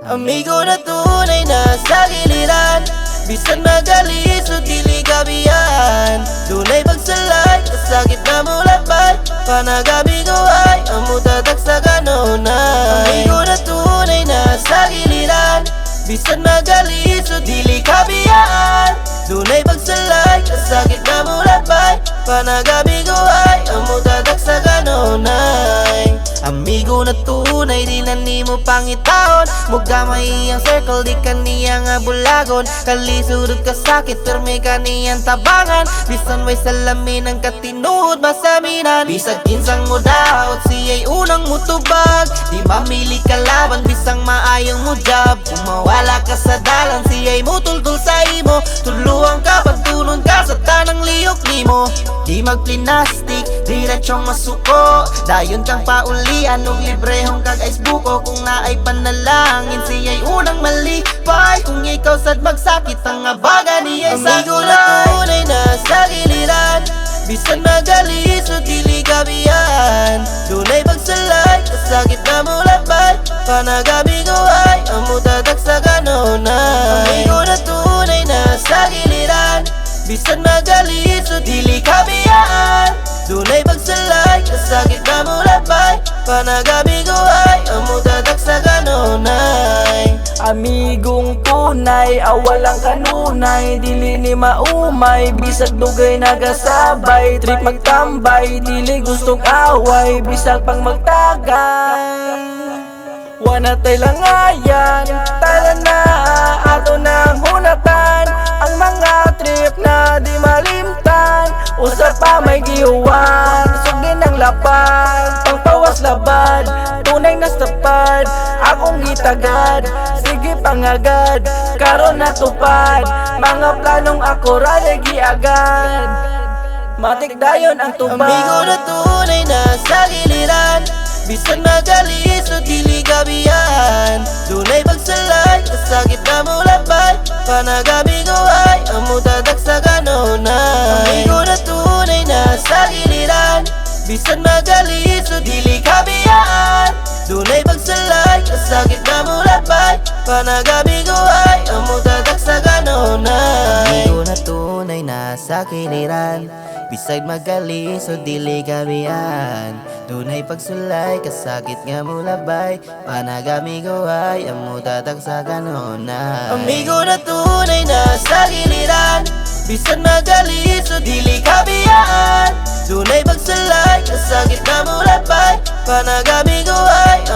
Amigo na tunay na sa giliran, bisan magalis o dili gabihan. Dunay pagsalay, kasakit na mulabay, panagabi ko ay amutatak sa kanunay. Amigo na tunay na sa giliran, bisan magalis o dili kabihan. Dunay pagsalay, kasakit na mulabay, panagabi ko ay amutatak sa kanunay. Amigo na tunay, di na nimo pangitaon. Mugamay ang circle, di ka niya nga bulagon. Kalisurod ka sakit, perme ka niyang tabangan. Bisan may salamin ang katinuod masaminan. Bisag kinsang mo daot, siya'y unang mutubag. Di mamili ka laban, bisang maayong mo job. Kung mawala ka sa dalan, siya'y mutultul sa imo. Tuluang ka, pagtulon ka sa tanang liyok nimo. Di magplinastik, diretsong masuko. Dayon kang paulian, ug librehong kag ice buko. Kung naay panalangin, siya'y unang malipay. Kung ikaw sad magsakit, ang abaga niya'y saklay. Amigo na tunay na sa giliran, bisan magalis o dili gabihan. Dunay pagsalay, kasakit na mulabay, panagabi ko ay amutatak sa kanunay. Amigo na tunay na sa giliran, bisan magalis o dili kabiyan. Dunay pagsalay, kasakit na mulabay, panagabi ko ay amutatak sa kanunay. Amigong tunay, awalang kanunay, dili ni maumay, bisag dugay nagasabay. Trip magtambay, dili gustong away, bisag pang magtagay. Wana tay langayan, tala na ato ng hunatan. Ang mga trip na di malimtan, usap pa may gihuwan, sugin ang lapad, pangpawas labad, tunay na stapad, akong gitagad. Sige pangagad, karon natupad, mga planong ako rade giagad. Matik dayon ang tubad. Amigo na tunay na sa giliran, bisan magalis o dili gabihan. Dunay pagsalay, kasakit na mulabay, panagabi ko ay amutatak sa kanunay. Amigo na tunay na sa giliran, bisan magalis o dili kabihan. Dunay pagsalay, kasakit na mulabay, panagabi ko ay amutatak sa kanunay. Amigo na tunay na sa giliran, bisag magalis o dili gabihan. Dunay pagsulay, kasakit nga mulabay, panagami ko ay amutatak sa kanunay. Amigo na tunay na sa giliran, bisan magalis o dili kabihan. Dunay pagsulay, kasakit na mulabay, panagami ko ay